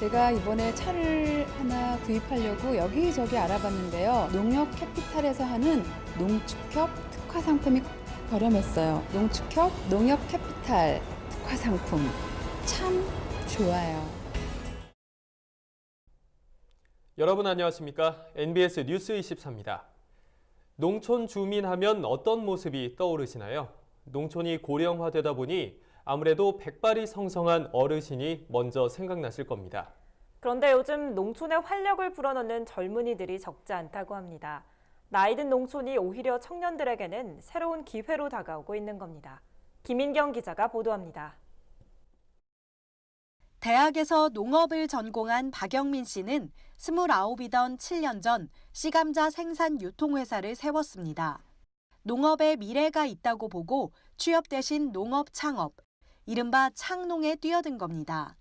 제가 이번에 차를 하나 구입하려고 여기저기 알아봤는데요. 농협 캐피탈에서 하는 농축협 특화 상품이 저렴했어요. 농축협 농협 캐피탈 특화 상품 참 좋아요. 여러분 안녕하십니까? NBS 뉴스 24입니다. 농촌 주민 하면 어떤 모습이 떠오르시나요? 농촌이 고령화되다 보니 아무래도 백발이 성성한 어르신이 먼저 생각나실 겁니다. 그런데 요즘 농촌에 활력을 불어넣는 젊은이들이 적지 않다고 합니다. 나이 든 농촌이 오히려 청년들에게는 새로운 기회로 다가오고 있는 겁니다. 김인경 기자가 보도합니다. 대학에서 농업을 전공한 박영민 씨는 29이던 7년 전 씨감자 생산 유통회사를 세웠습니다. 농업에 미래가 있다고 보고 취업 대신 농업 창업, 이른바 창농에 뛰어든 겁니다.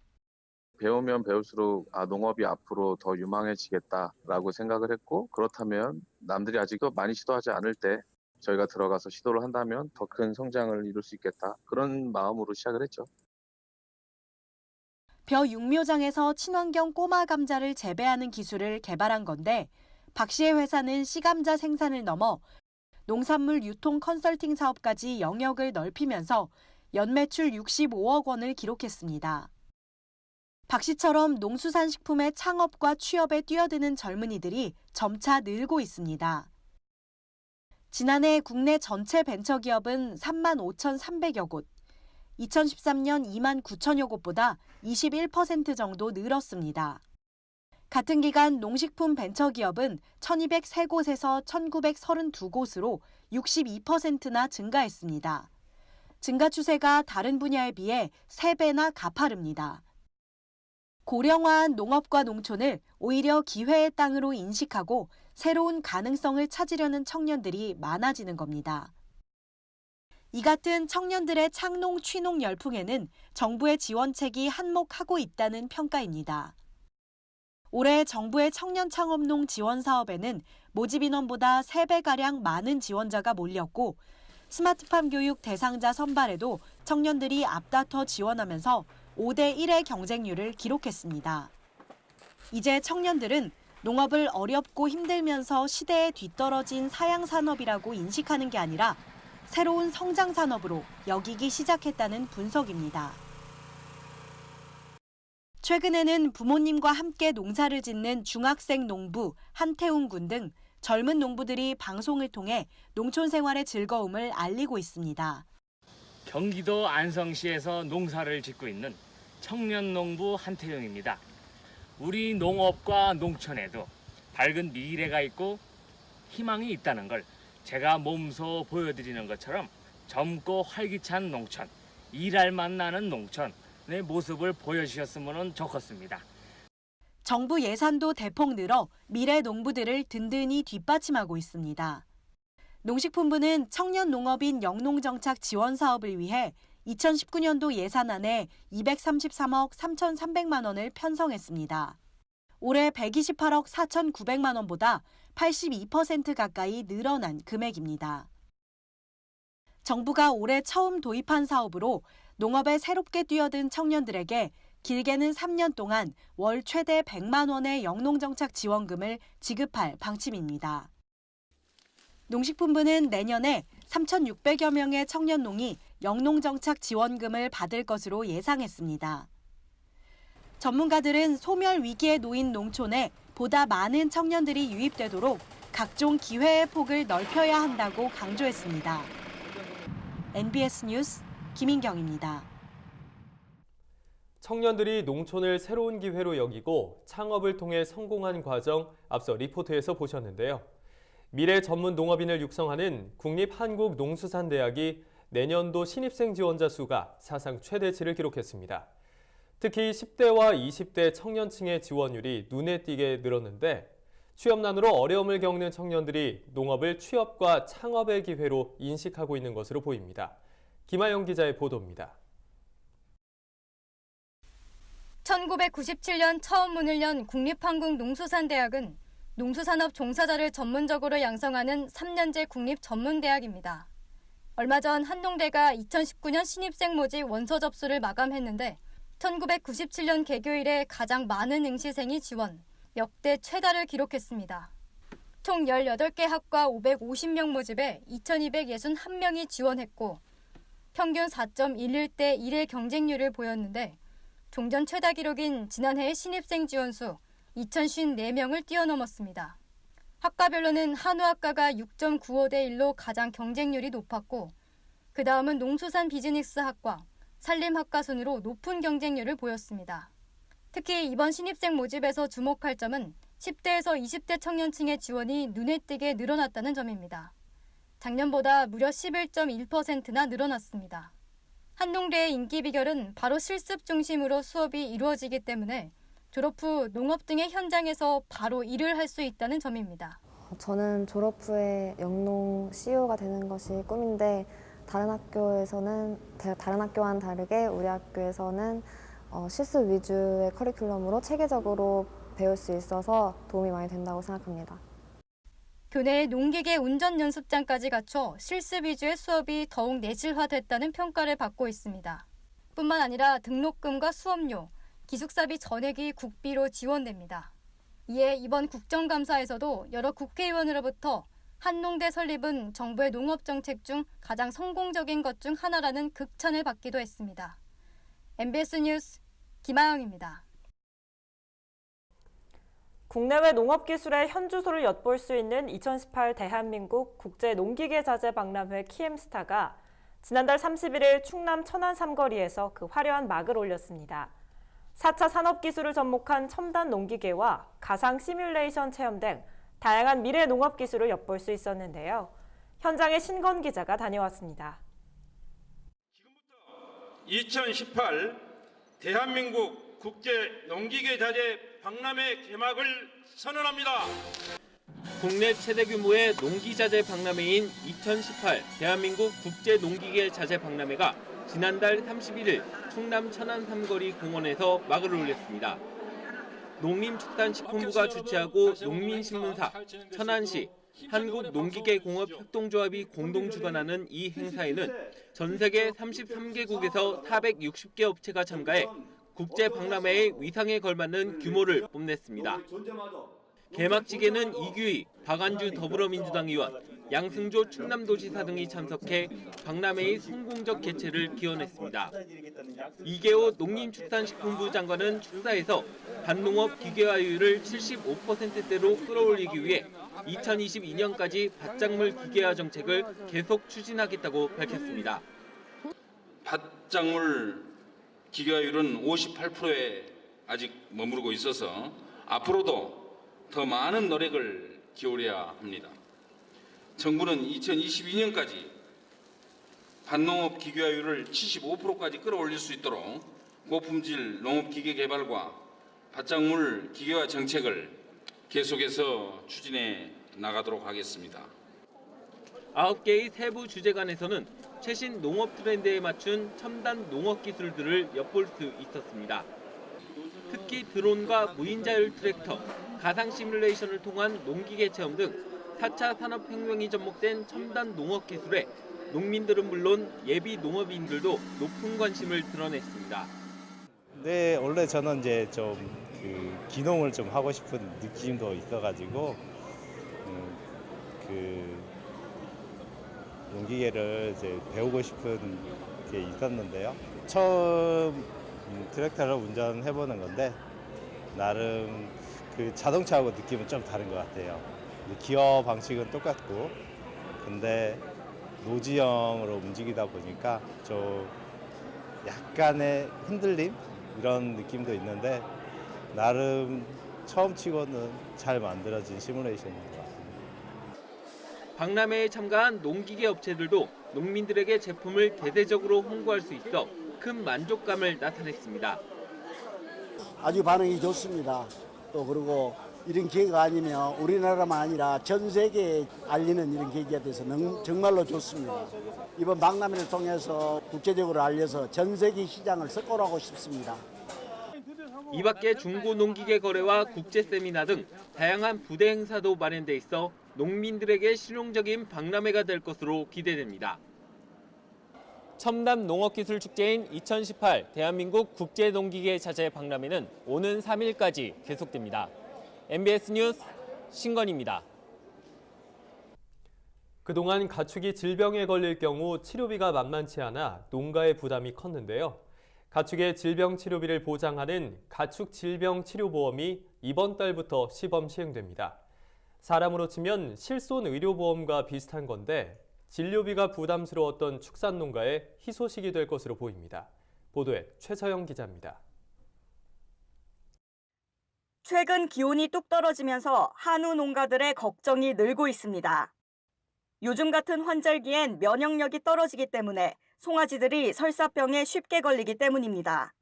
배우면 배울수록 농업이 앞으로 더 유망해지겠다라고 생각을 했고, 그렇다면 남들이 아직도 많이 시도하지 않을 때 저희가 들어가서 시도를 한다면 더 큰 성장을 이룰 수 있겠다. 그런 마음으로 시작을 했죠. 벼 육묘장에서 친환경 꼬마 감자를 재배하는 기술을 개발한 건데, 박 씨의 회사는 씨감자 생산을 넘어 농산물 유통 컨설팅 사업까지 영역을 넓히면서 연매출 65억 원을 기록했습니다. 박 씨처럼 농수산식품의 창업과 취업에 뛰어드는 젊은이들이 점차 늘고 있습니다. 지난해 국내 전체 벤처기업은 35,300여 곳, 2013년 29,000여 곳보다 21% 정도 늘었습니다. 같은 기간 농식품 벤처기업은 1,203곳에서 1,932곳으로 62%나 증가했습니다. 증가 추세가 다른 분야에 비해 3배나 가파릅니다. 고령화한 농업과 농촌을 오히려 기회의 땅으로 인식하고 새로운 가능성을 찾으려는 청년들이 많아지는 겁니다. 이 같은 청년들의 창농 취농 열풍에는 정부의 지원책이 한몫하고 있다는 평가입니다. 올해 정부의 청년 창업농 지원 사업에는 모집 인원보다 3배가량 많은 지원자가 몰렸고, 스마트팜 교육 대상자 선발에도 청년들이 앞다퉈 지원하면서 5대1의 경쟁률을 기록했습니다. 이제 청년들은 농업을 어렵고 힘들면서 시대에 뒤떨어진 사양 산업이라고 인식하는 게 아니라 새로운 성장 산업으로 여기기 시작했다는 분석입니다. 최근에는 부모님과 함께 농사를 짓는 중학생 농부 한태웅 군 등 젊은 농부들이 방송을 통해 농촌 생활의 즐거움을 알리고 있습니다. 경기도 안성시에서 농사를 짓고 있는 청년 농부 한태웅입니다. 우리 농업과 농촌에도 밝은 미래가 있고 희망이 있다는 걸 제가 몸소 보여드리는 것처럼 젊고 활기찬 농촌, 일할 맛 나는 농촌의 모습을 보여주셨으면 좋겠습니다. 정부 예산도 대폭 늘어 미래 농부들을 든든히 뒷받침하고 있습니다. 농식품부는 청년 농업인 영농정착 지원 사업을 위해 2019년도 예산안에 233억 3,300만 원을 편성했습니다. 올해 128억 4,900만 원보다 82% 가까이 늘어난 금액입니다. 정부가 올해 처음 도입한 사업으로 농업에 새롭게 뛰어든 청년들에게 길게는 3년 동안 월 최대 100만 원의 영농정착 지원금을 지급할 방침입니다. 농식품부는 내년에 3,600여 명의 청년농이 영농정착 지원금을 받을 것으로 예상했습니다. 전문가들은 소멸 위기에 놓인 농촌에 보다 많은 청년들이 유입되도록 각종 기회의 폭을 넓혀야 한다고 강조했습니다. NBS 뉴스 김인경입니다. 청년들이 농촌을 새로운 기회로 여기고 창업을 통해 성공한 과정 앞서 리포트에서 보셨는데요. 미래 전문 농업인을 육성하는 국립한국농수산대학이 내년도 신입생 지원자 수가 사상 최대치를 기록했습니다. 특히 10대와 20대 청년층의 지원율이 눈에 띄게 늘었는데 취업난으로 어려움을 겪는 청년들이 농업을 취업과 창업의 기회로 인식하고 있는 것으로 보입니다. 김하영 기자의 보도입니다. 1997년 처음 문을 연 국립한국농수산대학은 농수산업 종사자를 전문적으로 양성하는 3년제 국립전문대학입니다. 얼마 전 한농대가 2019년 신입생 모집 원서 접수를 마감했는데 1997년 개교 이래 가장 많은 응시생이 지원, 역대 최다를 기록했습니다. 총 18개 학과 550명 모집에 2,261명이 지원했고 평균 4.11대 1의 경쟁률을 보였는데 종전 최다 기록인 지난해의 신입생 지원수 2,054명을 뛰어넘었습니다. 학과별로는 한우학과가 6.95대 1로 가장 경쟁률이 높았고 그 다음은 농수산 비즈니스학과, 산림학과 순으로 높은 경쟁률을 보였습니다. 특히 이번 신입생 모집에서 주목할 점은 10대에서 20대 청년층의 지원이 눈에 띄게 늘어났다는 점입니다. 작년보다 무려 11.1%나 늘어났습니다. 한농대의 인기 비결은 바로 실습 중심으로 수업이 이루어지기 때문에 졸업 후 농업 등의 현장에서 바로 일을 할 수 있다는 점입니다. 저는 졸업 후에 영농 CEO가 되는 것이 꿈인데 다른 학교와는 다르게 우리 학교에서는 실습 위주의 커리큘럼으로 체계적으로 배울 수 있어서 도움이 많이 된다고 생각합니다. 교내에 농기계 운전 연습장까지 갖춰 실습 위주의 수업이 더욱 내실화됐다는 평가를 받고 있습니다. 뿐만 아니라 등록금과 수업료, 기숙사비 전액이 국비로 지원됩니다. 이에 이번 국정감사에서도 여러 국회의원으로부터 한농대 설립은 정부의 농업정책 중 가장 성공적인 것 중 하나라는 극찬을 받기도 했습니다. MBS 뉴스 김아영입니다. 국내외 농업기술의 현주소를 엿볼 수 있는 2018 대한민국 국제농기계자재박람회 키엠스타가 지난달 31일 충남 천안 삼거리에서 그 화려한 막을 올렸습니다. 4차 산업기술을 접목한 첨단 농기계와 가상 시뮬레이션 체험 등 다양한 미래 농업기술을 엿볼 수 있었는데요. 현장에 신건 기자가 다녀왔습니다. 지금부터 2018 대한민국 국제농기계자재 박람회 개막을 선언합니다. 국내 최대 규모의 농기자재 박람회인 2018 대한민국 국제농기계자재박람회가 지난달 31일 충남 천안 삼거리 공원에서 막을 올렸습니다. 농림축산식품부가 주최하고 농민신문사, 천안시, 한국농기계공업협동조합이 공동 주관하는 이 행사에는 전 세계 33개국에서 460개 업체가 참가해 국제박람회의 위상에 걸맞는 규모를 뽐냈습니다. 개막식에는 이규희, 박안주 더불어민주당 의원, 양승조 충남도지사 등이 참석해 박람회의 성공적 개최를 기원했습니다. 이계호 농림축산식품부 장관은 축사에서 밭농업 기계화율을 75%대로 끌어올리기 위해 2022년까지 밭작물 기계화 정책을 계속 추진하겠다고 밝혔습니다. 밭작물 기계화율은 58%에 아직 머무르고 있어서 앞으로도 더 많은 노력을 기울여야 합니다. 정부는 2022년까지 밭농업 기계화율을 75%까지 끌어올릴 수 있도록 고품질 농업기계 개발과 밭작물 기계화 정책을 계속해서 추진해 나가도록 하겠습니다. 9개의 세부 주제관에서는 최신 농업 트렌드에 맞춘 첨단 농업 기술들을 엿볼 수 있었습니다. 특히 드론과 무인자율 트랙터, 가상 시뮬레이션을 통한 농기계 체험 등 4차 산업혁명이 접목된 첨단 농업 기술에 농민들은 물론 예비 농업인들도 높은 관심을 드러냈습니다. 네, 원래 저는 이제 좀 기농을 좀 하고 싶은 느낌도 있어가지고 농기계를 이제 배우고 싶은 게 있었는데요. 처음 트랙터를 운전해보는 건데 나름 그 자동차하고 느낌은 좀 다른 것 같아요. 기어 방식은 똑같고 근데 노지형으로 움직이다 보니까 좀 약간의 흔들림 이런 느낌도 있는데 나름 처음 치고는 잘 만들어진 시뮬레이션인 것 같습니다. 박람회에 참가한 농기계 업체들도 농민들에게 제품을 대대적으로 홍보할 수 있어 큰 만족감을 나타냈습니다. 아주 반응이 좋습니다. 또 그리고 이런 기회가 아니면 우리나라만 아니라 전 세계에 알리는 이런 계기가 돼서 정말로 좋습니다. 이번 박람회를 통해서 국제적으로 알려서 전 세계 시장을 석권하고 싶습니다. 이 밖에 중고농기계 거래와 국제 세미나 등 다양한 부대 행사도 마련돼 있어 농민들에게 실용적인 박람회가 될 것으로 기대됩니다. 첨단 농업기술축제인 2018 대한민국 국제농기계자재 박람회는 오는 3일까지 계속됩니다. MBS 뉴스 신건입니다. 그동안 가축이 질병에 걸릴 경우 치료비가 만만치 않아 농가의 부담이 컸는데요. 가축의 질병 치료비를 보장하는 가축 질병 치료보험이 이번 달부터 시범 시행됩니다. 사람으로 치면 실손 의료보험과 비슷한 건데 진료비가 부담스러웠던 축산농가의 희소식이 될 것으로 보입니다. 보도에 최서영 기자입니다. 최근 기온이 뚝 떨어지면서 한우 농가들의 걱정이 늘고 있습니다. 요즘 같은 환절기엔 면역력이 떨어지기 때문에 송아지들이 설사병에 쉽게 걸리기 때문입니다.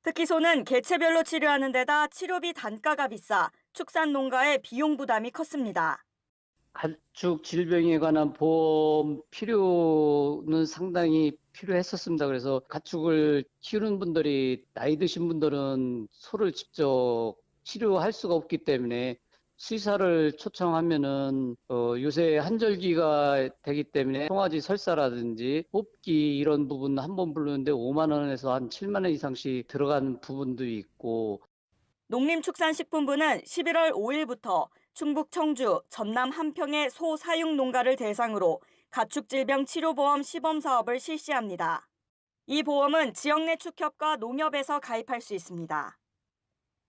특히 소는 개체별로 치료하는 데다 치료비 단가가 비싸 축산 농가의 비용 부담이 컸습니다. 가축 질병에 관한 보험 필요는 상당히 필요했었습니다. 그래서 가축을 키우는 분들이 나이 드신 분들은 소를 직접 치료할 수가 없기 때문에 수의사를 초청하면은 요새 한절기가 되기 때문에 송아지 설사라든지 뽑기 이런 부분 한 번 부르는데 5만 원에서 한 7만 원 이상씩 들어가는 부분도 있고. 농림축산식품부는 11월 5일부터 충북 청주, 전남 한평의 소 사육 농가를 대상으로 가축질병 치료보험 시범 사업을 실시합니다. 이 보험은 지역 내 축협과 농협에서 가입할 수 있습니다.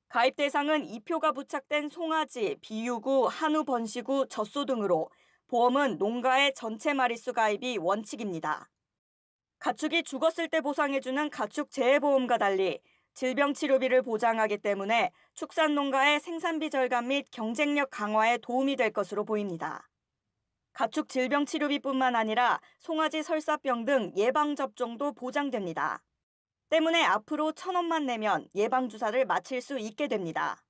가입 대상은 이표가 부착된 송아지, 비유구, 한우 번식구, 젖소 등으로 보험은 농가의 전체 마리수 가입이 원칙입니다. 가축이 죽었을 때 보상해주는 가축재해보험과 달리 질병 치료비를 보장하기 때문에 축산농가의 생산비 절감 및 경쟁력 강화에 도움이 될 것으로 보입니다. 가축 질병 치료비뿐만 아니라 송아지 설사병 등 예방접종도 보장됩니다. 때문에 앞으로 1,000원만 내면 예방주사를 맞힐 수 있게 됩니다.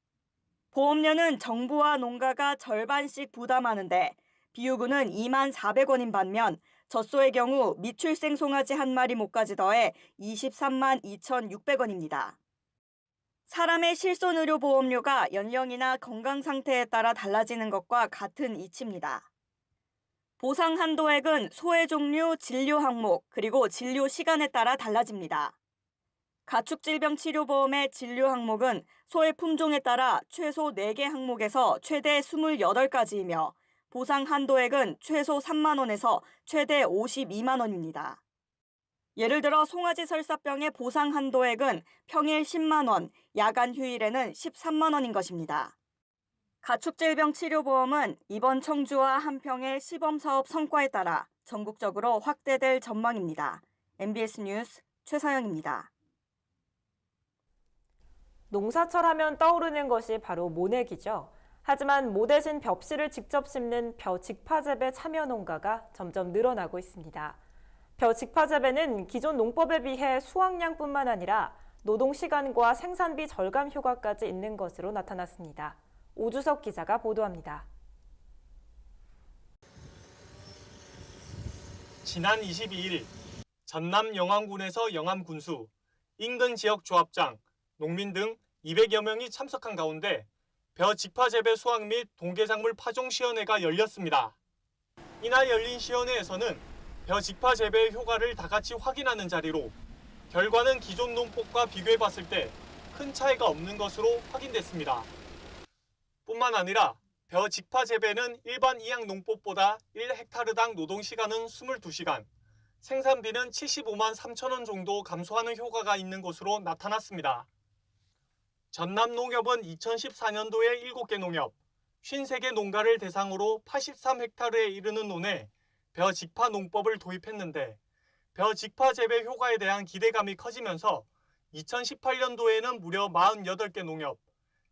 보험료는 정부와 농가가 절반씩 부담하는데 비유구는 24,400원인 반면 젖소의 경우 미출생 송아지 한 마리 목까지 더해 232,600원입니다. 사람의 실손의료보험료가 연령이나 건강 상태에 따라 달라지는 것과 같은 이치입니다. 보상 한도액은 소의 종류, 진료 항목, 그리고 진료 시간에 따라 달라집니다. 가축질병 치료보험의 진료 항목은 소의 품종에 따라 최소 4개 항목에서 최대 28가지이며 보상 한도액은 최소 3만 원에서 최대 52만 원입니다. 예를 들어 송아지 설사병의 보상 한도액은 평일 10만 원, 야간 휴일에는 13만 원인 것입니다. 가축질병 치료보험은 이번 청주와 한평의 시범사업 성과에 따라 전국적으로 확대될 전망입니다. MBS 뉴스 최서영입니다. 농사철 하면 떠오르는 것이 바로 모내기죠. 하지만 모 대신 벽씨를 직접 심는 벼 직파재배 참여 농가가 점점 늘어나고 있습니다. 벼 직파재배는 기존 농법에 비해 수확량뿐만 아니라 노동시간과 생산비 절감 효과까지 있는 것으로 나타났습니다. 오주석 기자가 보도합니다. 지난 22일 전남 영암군에서 영암군수, 인근 지역 조합장, 농민 등 200여 명이 참석한 가운데 벼 직파재배 수확 및 동계작물 파종 시연회가 열렸습니다. 이날 열린 시연회에서는 벼 직파재배의 효과를 다 같이 확인하는 자리로 결과는 기존 농법과 비교해봤을 때 큰 차이가 없는 것으로 확인됐습니다. 뿐만 아니라 벼 직파재배는 일반 이양 농법보다 1헥타르당 노동시간은 22시간, 생산비는 75만 3천 원 정도 감소하는 효과가 있는 것으로 나타났습니다. 전남농협은 2014년도에 7개 농협, 53개 농가를 대상으로 83헥타르에 이르는 논에 벼 직파 농법을 도입했는데 벼 직파 재배 효과에 대한 기대감이 커지면서 2018년도에는 무려 48개 농협,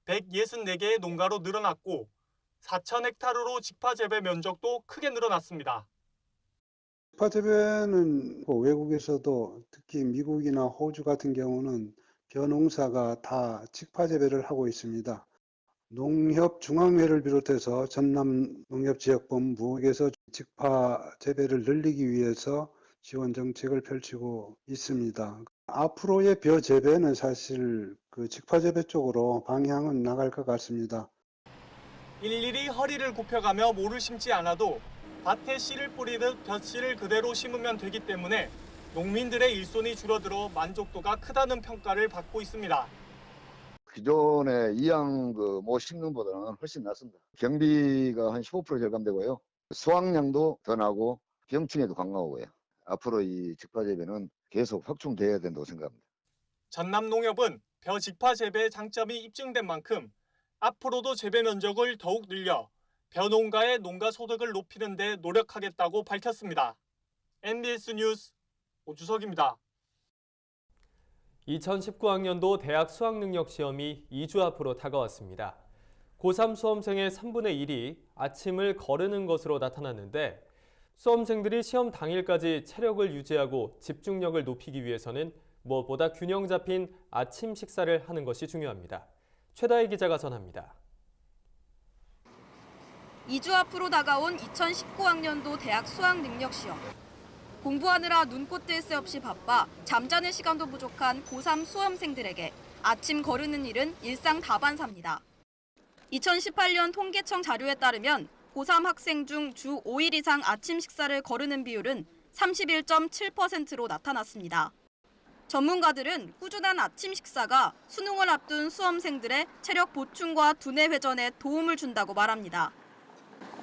164개의 농가로 늘어났고 4,000헥타르로 직파 재배 면적도 크게 늘어났습니다. 직파 재배는 외국에서도 특히 미국이나 호주 같은 경우는 벼 농사가 다 직파 재배를 하고 있습니다. 농협 중앙회를 비롯해서 전남 농협지역본부에서 직파 재배를 늘리기 위해서 지원 정책을 펼치고 있습니다. 앞으로의 벼 재배는 사실 직파 재배 쪽으로 방향은 나갈 것 같습니다. 일일이 허리를 굽혀가며 모를 심지 않아도 밭에 씨를 뿌리듯 벼씨를 그대로 심으면 되기 때문에 농민들의 일손이 줄어들어 만족도가 크다는 평가를 받고 있습니다. 기존의 이양 모 심는보다는 훨씬 낫습니다. 경비가 한 15% 절감되고요. 수확량도 더 나고 병충해도 강하고요. 앞으로 이 직파 재배는 계속 확충돼야 된다고 생각합니다. 전남농협은 벼 직파 재배의 장점이 입증된 만큼 앞으로도 재배 면적을 더욱 늘려 벼 농가의 농가 소득을 높이는 데 노력하겠다고 밝혔습니다. MBS 뉴스 오주석입니다. 2019학년도 대학 수학능력 시험이 2주 앞으로 다가왔습니다. 고3 수험생의 3분의 1이 아침을 거르는 것으로 나타났는데 수험생들이 시험 당일까지 체력을 유지하고 집중력을 높이기 위해서는 무엇보다 균형 잡힌 아침 식사를 하는 것이 중요합니다. 최다희 기자가 전합니다. 2주 앞으로 다가온 2019학년도 대학 수학능력시험. 공부하느라 눈꽃 뜰 새 없이 바빠 잠자는 시간도 부족한 고3 수험생들에게 아침 거르는 일은 일상 다반사입니다. 2018년 통계청 자료에 따르면 고3 학생 중 주 5일 이상 아침 식사를 거르는 비율은 31.7%로 나타났습니다. 전문가들은 꾸준한 아침 식사가 수능을 앞둔 수험생들의 체력 보충과 두뇌 회전에 도움을 준다고 말합니다.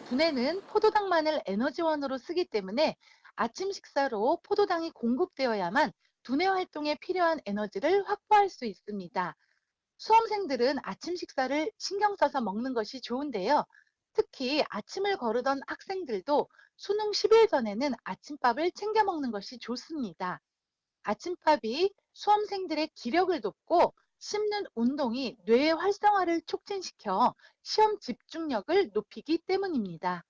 두뇌는 포도당만을 에너지원으로 쓰기 때문에 아침 식사로 포도당이 공급되어야만 두뇌 활동에 필요한 에너지를 확보할 수 있습니다. 수험생들은 아침 식사를 신경 써서 먹는 것이 좋은데요. 특히 아침을 거르던 학생들도 수능 10일 전에는 아침밥을 챙겨 먹는 것이 좋습니다. 아침밥이 수험생들의 기력을 돕고 씹는 운동이 뇌의 활성화를 촉진시켜 시험 집중력을 높이기 때문입니다.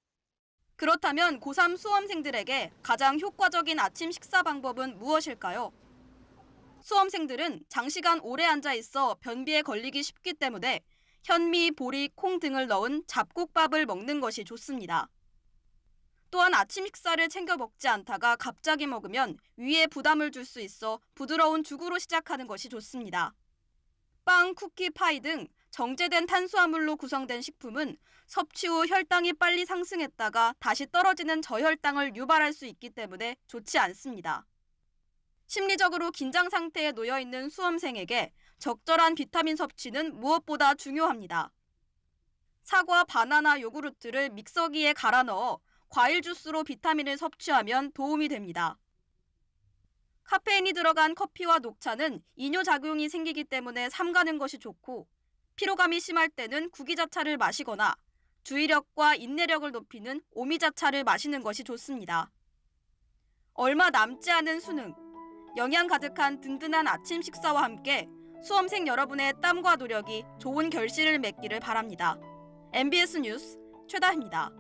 그렇다면 고3 수험생들에게 가장 효과적인 아침 식사 방법은 무엇일까요? 수험생들은 장시간 오래 앉아 있어 변비에 걸리기 쉽기 때문에 현미, 보리, 콩 등을 넣은 잡곡밥을 먹는 것이 좋습니다. 또한 아침 식사를 챙겨 먹지 않다가 갑자기 먹으면 위에 부담을 줄 수 있어 부드러운 죽으로 시작하는 것이 좋습니다. 빵, 쿠키, 파이 등 정제된 탄수화물로 구성된 식품은 섭취 후 혈당이 빨리 상승했다가 다시 떨어지는 저혈당을 유발할 수 있기 때문에 좋지 않습니다. 심리적으로 긴장 상태에 놓여 있는 수험생에게 적절한 비타민 섭취는 무엇보다 중요합니다. 사과, 바나나, 요구르트를 믹서기에 갈아 넣어 과일 주스로 비타민을 섭취하면 도움이 됩니다. 카페인이 들어간 커피와 녹차는 이뇨작용이 생기기 때문에 삼가는 것이 좋고 피로감이 심할 때는 구기자차를 마시거나 주의력과 인내력을 높이는 오미자차를 마시는 것이 좋습니다. 얼마 남지 않은 수능, 영양 가득한 든든한 아침 식사와 함께 수험생 여러분의 땀과 노력이 좋은 결실을 맺기를 바랍니다. MBS 뉴스 최다희입니다.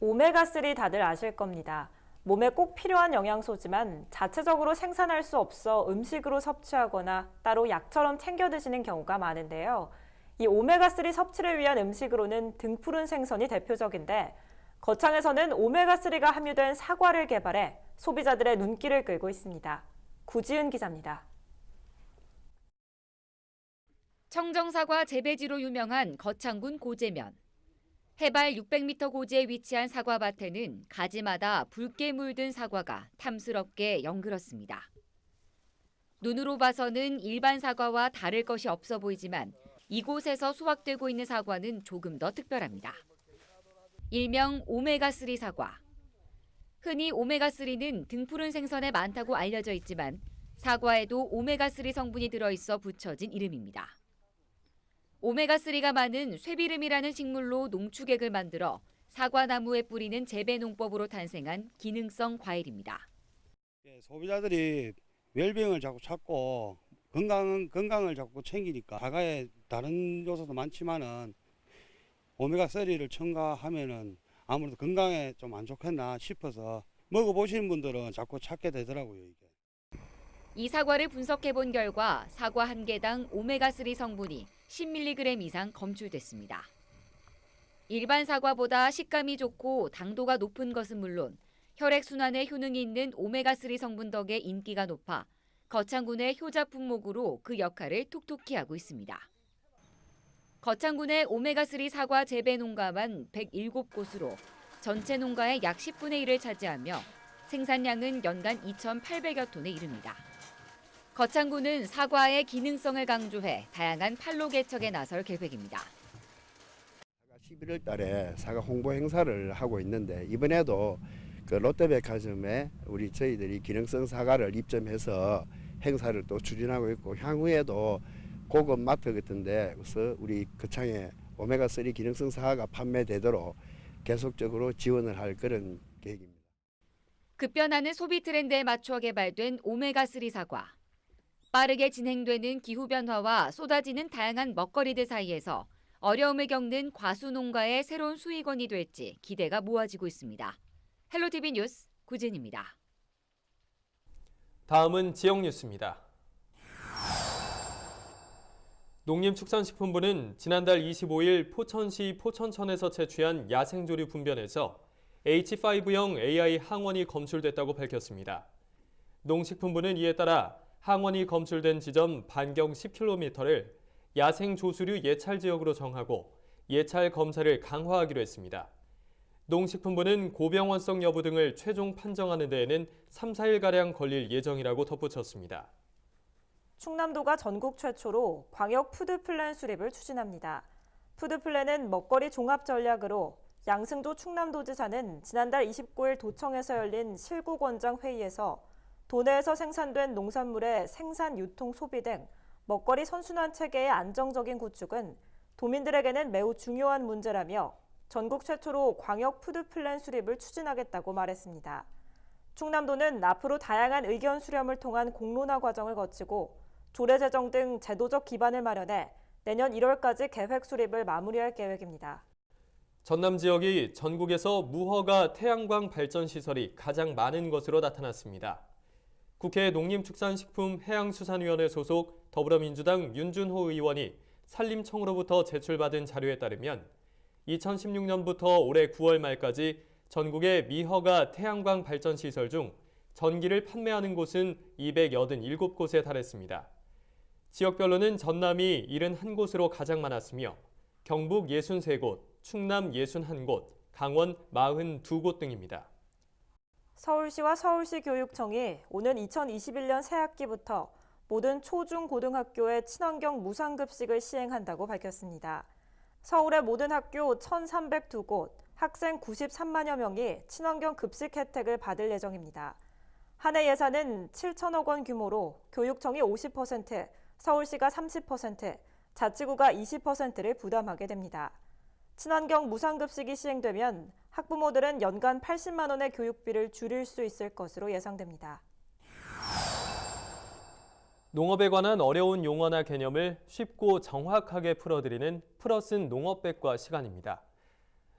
오메가3 다들 아실 겁니다. 몸에 꼭 필요한 영양소지만 자체적으로 생산할 수 없어 음식으로 섭취하거나 따로 약처럼 챙겨 드시는 경우가 많은데요. 이 오메가3 섭취를 위한 음식으로는 등푸른 생선이 대표적인데 거창에서는 오메가3가 함유된 사과를 개발해 소비자들의 눈길을 끌고 있습니다. 구지은 기자입니다. 청정사과 재배지로 유명한 거창군 고재면. 해발 600m 고지에 위치한 사과밭에는 가지마다 붉게 물든 사과가 탐스럽게 연그렀습니다. 눈으로 봐서는 일반 사과와 다를 것이 없어 보이지만 이곳에서 수확되고 있는 사과는 조금 더 특별합니다. 일명 오메가3 사과. 흔히 오메가3는 등푸른 생선에 많다고 알려져 있지만 사과에도 오메가3 성분이 들어있어 붙여진 이름입니다. 오메가3가 많은 쇠비름이라는 식물로 농축액을 만들어 사과나무에 뿌리는 재배농법으로 탄생한 기능성 과일입니다. 소비자들이 웰빙을 자꾸 찾고 건강을 자꾸 챙기니까 사과에 다른 요소도 많지만은 오메가3를 첨가하면은 아무래도 건강에 좀 안 좋겠나 싶어서 먹어보시는 분들은 자꾸 찾게 되더라고요. 이게. 이 사과를 분석해 본 결과 사과 한 개당 오메가3 성분이 10mg 이상 검출됐습니다. 일반 사과보다 식감이 좋고 당도가 높은 것은 물론 혈액순환에 효능이 있는 오메가3 성분 덕에 인기가 높아 거창군의 효자 품목으로 그 역할을 톡톡히 하고 있습니다. 거창군의 오메가3 사과 재배 농가만 107곳으로 전체 농가의 약 10분의 1을 차지하며 생산량은 연간 2,800여 톤에 이릅니다. 거창군은 사과의 기능성을 강조해 다양한 판로 개척에 나설 계획입니다. 11월 달에 사과 홍보 행사를 하고 있는데 이번에도 그 롯데백화점에 저희들이 기능성 사과를 입점해서 행사를 또 추진하고 있고 향후에도 고급 마트 같은 데서 우리 거창에 오메가3 기능성 사과가 판매되도록 계속적으로 지원을 할 그런 계획입니다. 급변하는 소비 트렌드에 맞춰 개발된 오메가3 사과. 빠르게 진행되는 기후변화와 쏟아지는 다양한 먹거리들 사이에서 어려움을 겪는 과수 농가의 새로운 수익원이 될지 기대가 모아지고 있습니다. 헬로티비 뉴스 구진입니다. 다음은 지역 뉴스입니다. 농림축산식품부는 지난달 25일 포천시 포천천에서 채취한 야생조류 분변에서 H5형 AI 항원이 검출됐다고 밝혔습니다. 농식품부는 이에 따라 항원이 검출된 지점 반경 10km를 야생조수류 예찰 지역으로 정하고 예찰 검사를 강화하기로 했습니다. 농식품부는 고병원성 여부 등을 최종 판정하는 데에는 3, 4일가량 걸릴 예정이라고 덧붙였습니다. 충남도가 전국 최초로 광역 푸드플랜 수립을 추진합니다. 푸드플랜은 먹거리 종합 전략으로 양승조 충남도지사는 지난달 29일 도청에서 열린 실구권장 회의에서 도내에서 생산된 농산물의 생산, 유통, 소비 등 먹거리 선순환 체계의 안정적인 구축은 도민들에게는 매우 중요한 문제라며 전국 최초로 광역 푸드플랜 수립을 추진하겠다고 말했습니다. 충남도는 앞으로 다양한 의견 수렴을 통한 공론화 과정을 거치고 조례 제정 등 제도적 기반을 마련해 내년 1월까지 계획 수립을 마무리할 계획입니다. 전남 지역이 전국에서 무허가 태양광 발전 시설이 가장 많은 것으로 나타났습니다. 국회 농림축산식품해양수산위원회 소속 더불어민주당 윤준호 의원이 산림청으로부터 제출받은 자료에 따르면 2016년부터 올해 9월 말까지 전국의 미허가 태양광 발전 시설 중 전기를 판매하는 곳은 287곳에 달했습니다. 지역별로는 전남이 71곳으로 가장 많았으며 경북 63곳, 충남 61곳, 강원 42곳 등입니다. 서울시와 서울시 교육청이 오는 2021년 새학기부터 모든 초, 중, 고등학교에 친환경 무상급식을 시행한다고 밝혔습니다. 서울의 모든 학교 1,302곳, 학생 93만여 명이 친환경 급식 혜택을 받을 예정입니다. 한 해 예산은 7천억 원 규모로 교육청이 50%, 서울시가 30%, 자치구가 20%를 부담하게 됩니다. 친환경 무상급식이 시행되면 학부모들은 연간 80만 원의 교육비를 줄일 수 있을 것으로 예상됩니다. 농업에 관한 어려운 용어나 개념을 쉽고 정확하게 풀어드리는 풀어쓴 농업백과 시간입니다.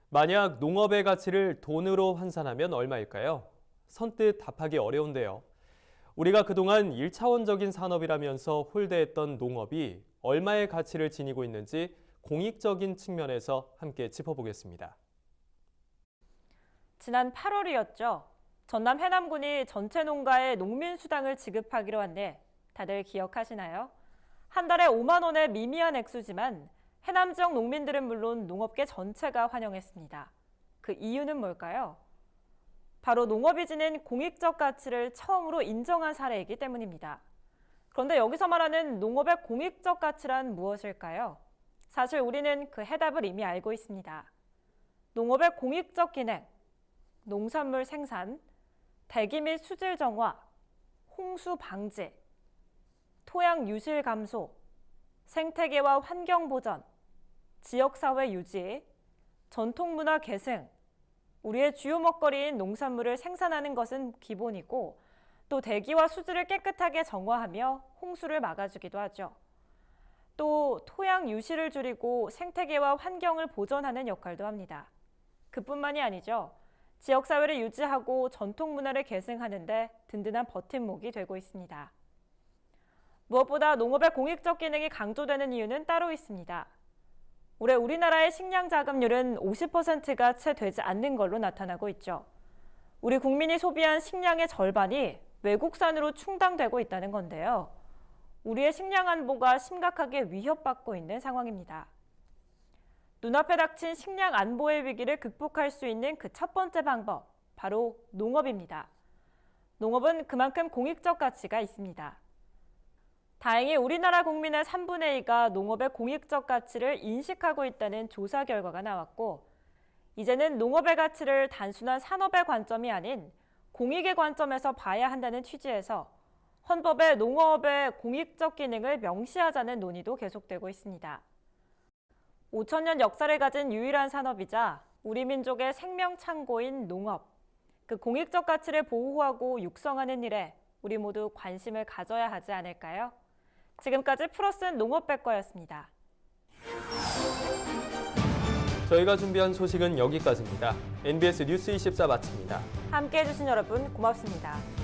만약 농업의 가치를 돈으로 환산하면 얼마일까요? 선뜻 답하기 어려운데요. 우리가 그동안 1차원적인 산업이라면서 홀대했던 농업이 얼마의 가치를 지니고 있는지 공익적인 측면에서 함께 짚어보겠습니다. 지난 8월이었죠. 전남 해남군이 전체 농가에 농민수당을 지급하기로 한데 다들 기억하시나요? 한 달에 5만 원의 미미한 액수지만 해남 지역 농민들은 물론 농업계 전체가 환영했습니다. 그 이유는 뭘까요? 바로 농업이 지닌 공익적 가치를 처음으로 인정한 사례이기 때문입니다. 그런데 여기서 말하는 농업의 공익적 가치란 무엇일까요? 사실 우리는 그 해답을 이미 알고 있습니다. 농업의 공익적 기능, 농산물 생산, 대기 및 수질 정화, 홍수 방지, 토양 유실 감소, 생태계와 환경 보전, 지역사회 유지, 전통문화 계승, 우리의 주요 먹거리인 농산물을 생산하는 것은 기본이고 또 대기와 수질을 깨끗하게 정화하며 홍수를 막아주기도 하죠. 또 토양 유실을 줄이고 생태계와 환경을 보존하는 역할도 합니다. 그뿐만이 아니죠. 지역사회를 유지하고 전통문화를 계승하는 데 든든한 버팀목이 되고 있습니다. 무엇보다 농업의 공익적 기능이 강조되는 이유는 따로 있습니다. 올해 우리나라의 식량 자급률은 50%가 채 되지 않는 걸로 나타나고 있죠. 우리 국민이 소비한 식량의 절반이 외국산으로 충당되고 있다는 건데요. 우리의 식량 안보가 심각하게 위협받고 있는 상황입니다. 눈앞에 닥친 식량 안보의 위기를 극복할 수 있는 그 첫 번째 방법, 바로 농업입니다. 농업은 그만큼 공익적 가치가 있습니다. 다행히 우리나라 국민의 3분의 2가 농업의 공익적 가치를 인식하고 있다는 조사 결과가 나왔고, 이제는 농업의 가치를 단순한 산업의 관점이 아닌 공익의 관점에서 봐야 한다는 취지에서 헌법에 농업의 공익적 기능을 명시하자는 논의도 계속되고 있습니다. 5,000년 역사를 가진 유일한 산업이자 우리 민족의 생명 창고인 농업, 그 공익적 가치를 보호하고 육성하는 일에 우리 모두 관심을 가져야 하지 않을까요? 지금까지 풀어쓴 농업백과였습니다. 저희가 준비한 소식은 여기까지입니다. NBS 뉴스 24 마칩니다. 함께해 주신 여러분 고맙습니다.